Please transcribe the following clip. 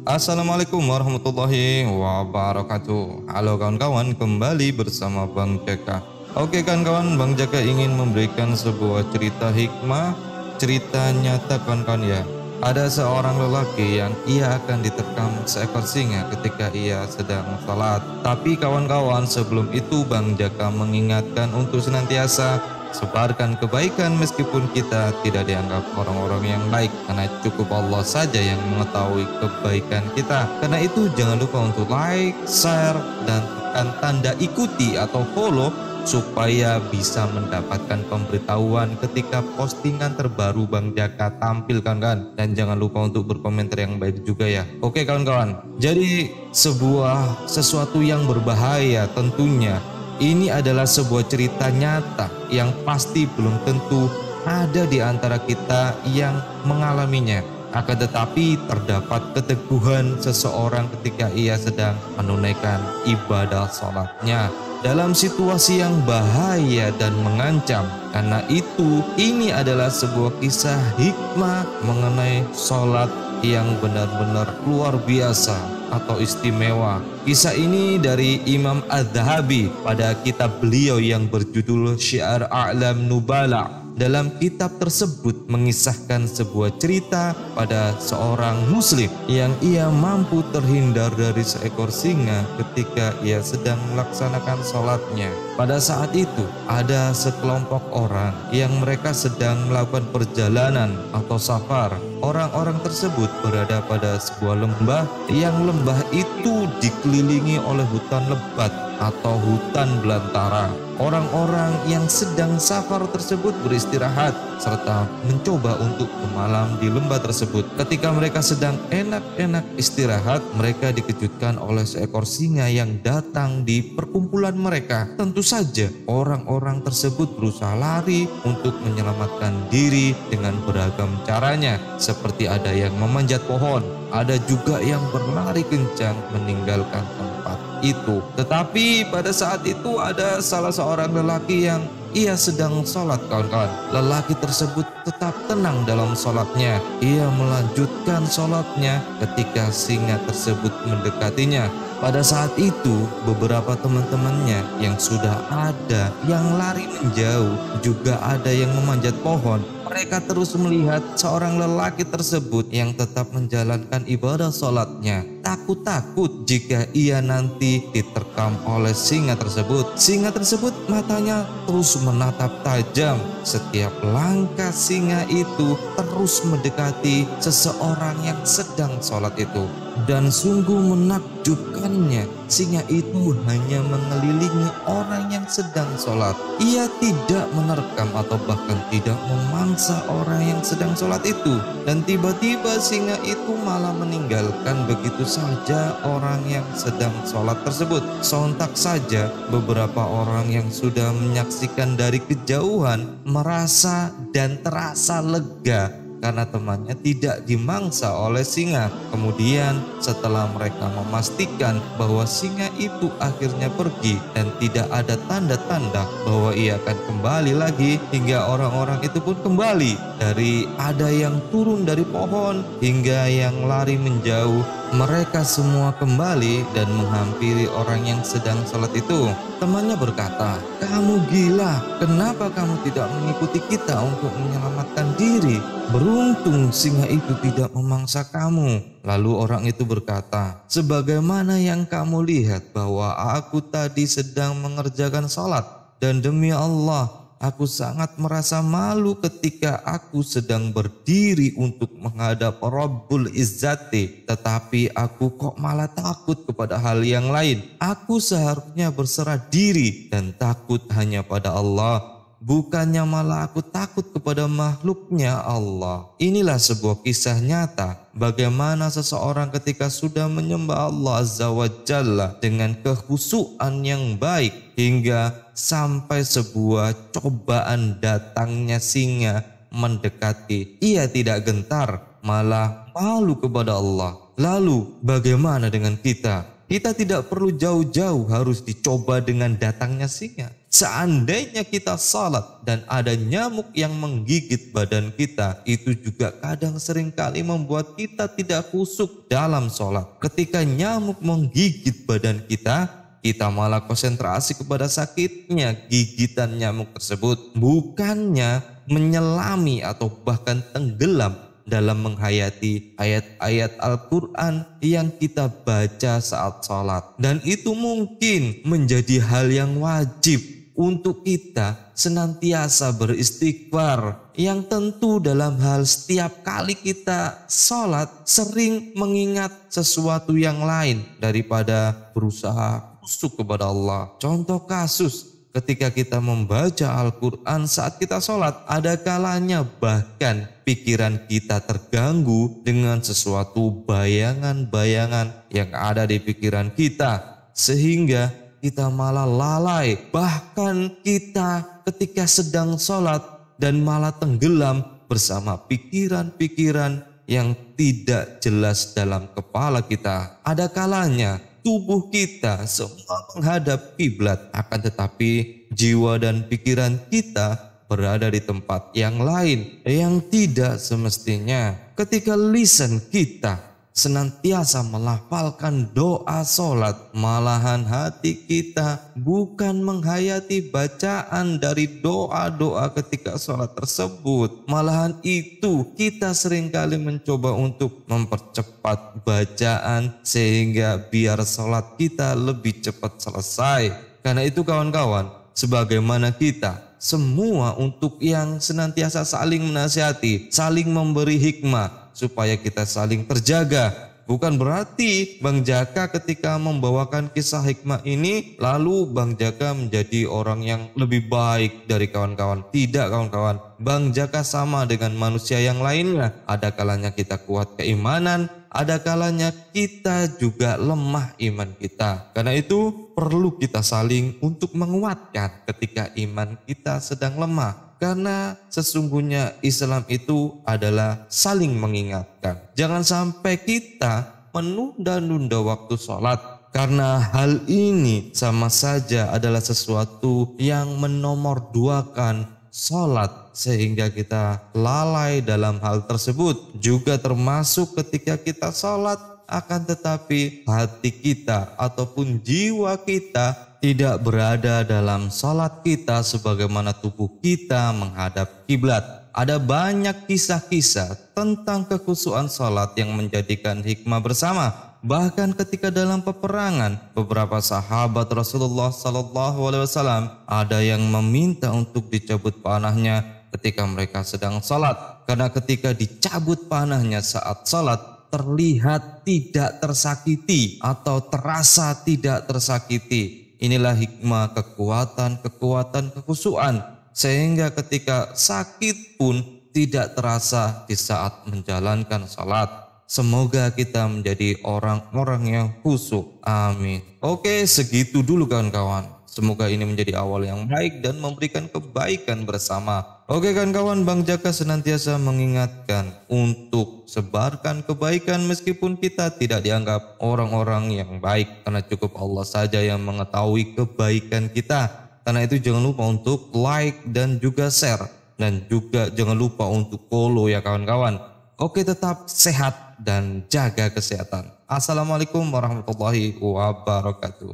Assalamualaikum warahmatullahi wabarakatuh. Halo kawan-kawan, kembali bersama Bang Jaka. Oke kawan-kawan, Bang Jaka ingin memberikan sebuah cerita hikmah, cerita nyata kawan-kawan ya. Ada seorang lelaki yang ia akan diterkam seekor singa ketika ia sedang sholat. Tapi kawan-kawan, sebelum itu Bang Jaka mengingatkan untuk senantiasa sebarkan kebaikan meskipun kita tidak dianggap orang-orang yang baik, karena cukup Allah saja yang mengetahui kebaikan kita. Karena itu jangan lupa untuk like, share, dan tekan tanda ikuti atau follow supaya bisa mendapatkan pemberitahuan ketika postingan terbaru Bang Jaka tampil kan. Dan jangan lupa untuk berkomentar yang baik juga ya. Oke kawan-kawan, jadi sesuatu yang berbahaya tentunya. Ini adalah sebuah cerita nyata yang pasti belum tentu ada di antara kita yang mengalaminya. Akan tetapi terdapat keteguhan seseorang ketika ia sedang menunaikan ibadah sholatnya dalam situasi yang bahaya dan mengancam. Karena itu ini adalah sebuah kisah hikmah mengenai sholat yang benar-benar luar biasa atau istimewa. Kisah ini dari Imam Az-Zahabi pada kitab beliau yang berjudul Syiar A'lam Nubala. Dalam kitab tersebut mengisahkan sebuah cerita pada seorang muslim yang ia mampu terhindar dari seekor singa ketika ia sedang melaksanakan sholatnya. Pada saat itu ada sekelompok orang yang mereka sedang melakukan perjalanan atau safar. Orang-orang tersebut berada pada sebuah lembah yang lembah itu dikelilingi oleh hutan lebat atau hutan belantara. Orang-orang yang sedang safar tersebut beristirahat serta mencoba untuk bermalam di lembah tersebut. Ketika mereka sedang enak-enak istirahat, mereka dikejutkan oleh seekor singa yang datang di perkumpulan mereka. Tentu saja orang-orang tersebut berusaha lari untuk menyelamatkan diri dengan beragam caranya, seperti ada yang memanjat pohon, ada juga yang berlari kencang meninggalkan tempat itu. Tetapi pada saat itu ada salah seorang lelaki yang ia sedang sholat kawan-kawan. Lelaki tersebut tetap tenang dalam sholatnya. Ia melanjutkan sholatnya ketika singa tersebut mendekatinya. Pada saat itu beberapa teman-temannya yang sudah ada yang lari menjauh, juga ada yang memanjat pohon. Mereka terus melihat seorang lelaki tersebut yang tetap menjalankan ibadah sholatnya. Takut-takut jika ia nanti diterkam oleh singa tersebut. Singa tersebut matanya terus menatap tajam. Setiap langkah singa itu terus mendekati seseorang yang sedang sholat itu. Dan sungguh menakjubkannya, singa itu hanya mengelilingi orang yang sedang sholat. Ia tidak menerkam atau bahkan tidak memangsa orang yang sedang sholat itu. Dan tiba-tiba singa itu malah meninggalkan begitu saja orang yang sedang sholat tersebut. Sontak saja beberapa orang yang sudah menyaksikan dari kejauhan merasa dan terasa lega karena temannya tidak dimangsa oleh singa. Kemudian setelah mereka memastikan bahwa singa itu akhirnya pergi dan tidak ada tanda-tanda bahwa ia akan kembali lagi, hingga orang-orang itu pun kembali, dari ada yang turun dari pohon hingga yang lari menjauh. Mereka semua kembali dan menghampiri orang yang sedang sholat itu. Temannya berkata, "Kamu gila, kenapa kamu tidak mengikuti kita untuk menyelamatkan diri? Beruntung singa itu tidak memangsa kamu." Lalu orang itu berkata, "Sebagaimana yang kamu lihat bahwa aku tadi sedang mengerjakan sholat, dan demi Allah, aku sangat merasa malu ketika aku sedang berdiri untuk menghadap Rabbul Izzati. Tetapi aku kok malah takut kepada hal yang lain. Aku seharusnya berserah diri dan takut hanya pada Allah. Bukannya malah aku takut kepada makhluknya Allah." Inilah sebuah kisah nyata bagaimana seseorang ketika sudah menyembah Allah Azza wa Jalla dengan kekhusyuan yang baik, hingga sampai sebuah cobaan datangnya singa mendekati, ia tidak gentar, malah malu kepada Allah. Lalu bagaimana dengan kita? Kita tidak perlu jauh-jauh harus dicoba dengan datangnya singa. Seandainya kita salat dan ada nyamuk yang menggigit badan kita, itu juga kadang seringkali membuat kita tidak khusyuk dalam salat. Ketika nyamuk menggigit badan kita malah konsentrasi kepada sakitnya gigitan nyamuk tersebut, bukannya menyelami atau bahkan tenggelam dalam menghayati ayat-ayat Al-Quran yang kita baca saat sholat. Dan itu mungkin menjadi hal yang wajib untuk kita senantiasa beristighfar, yang tentu dalam hal setiap kali kita sholat sering mengingat sesuatu yang lain daripada berusaha khusyuk kepada Allah. Contoh kasus, ketika kita membaca Al-Quran saat kita sholat, ada kalanya bahkan pikiran kita terganggu dengan sesuatu bayangan-bayangan yang ada di pikiran kita, sehingga kita malah lalai. Bahkan kita ketika sedang sholat dan malah tenggelam bersama pikiran-pikiran yang tidak jelas dalam kepala kita. Ada kalanya tubuh kita semua menghadap kiblat, akan tetapi jiwa dan pikiran kita berada di tempat yang lain yang tidak semestinya. Ketika lisan kita senantiasa melafalkan doa sholat, malahan hati kita bukan menghayati bacaan dari doa-doa ketika sholat tersebut. Malahan itu kita seringkali mencoba untuk mempercepat bacaan sehingga biar sholat kita lebih cepat selesai. Karena itu kawan-kawan, sebagaimana kita semua untuk yang senantiasa saling menasihati, saling memberi hikmah supaya kita saling terjaga. Bukan berarti Bang Jaka ketika membawakan kisah hikmah ini lalu Bang Jaka menjadi orang yang lebih baik dari kawan-kawan. Tidak kawan-kawan, Bang Jaka sama dengan manusia yang lainnya. Ada kalanya kita kuat keimanan, ada kalanya kita juga lemah iman kita. Karena itu perlu kita saling untuk menguatkan ketika iman kita sedang lemah. Karena sesungguhnya Islam itu adalah saling mengingatkan. Jangan sampai kita menunda-nunda waktu sholat, karena hal ini sama saja adalah sesuatu yang menomorduakan sholat, sehingga kita lalai dalam hal tersebut. Juga termasuk ketika kita sholat, akan tetapi hati kita ataupun jiwa kita tidak berada dalam sholat kita sebagaimana tubuh kita menghadap kiblat. Ada banyak kisah-kisah tentang kekhusyuan sholat yang menjadikan hikmah bersama. Bahkan ketika dalam peperangan, beberapa sahabat Rasulullah SAW ada yang meminta untuk dicabut panahnya ketika mereka sedang sholat. Karena ketika dicabut panahnya saat sholat, terlihat tidak tersakiti atau terasa tidak tersakiti. Inilah hikmah kekuatan kekhusyuan, sehingga ketika sakit pun tidak terasa di saat menjalankan salat. Semoga kita menjadi orang-orang yang khusyuk. Amin. Oke, segitu dulu kawan-kawan. Semoga ini menjadi awal yang baik dan memberikan kebaikan bersama. Oke kawan-kawan, Bang Jaka senantiasa mengingatkan untuk sebarkan kebaikan meskipun kita tidak dianggap orang-orang yang baik. Karena cukup Allah saja yang mengetahui kebaikan kita. Karena itu jangan lupa untuk like dan juga share. Dan juga jangan lupa untuk follow ya kawan-kawan. Oke, tetap sehat dan jaga kesehatan. Assalamualaikum warahmatullahi wabarakatuh.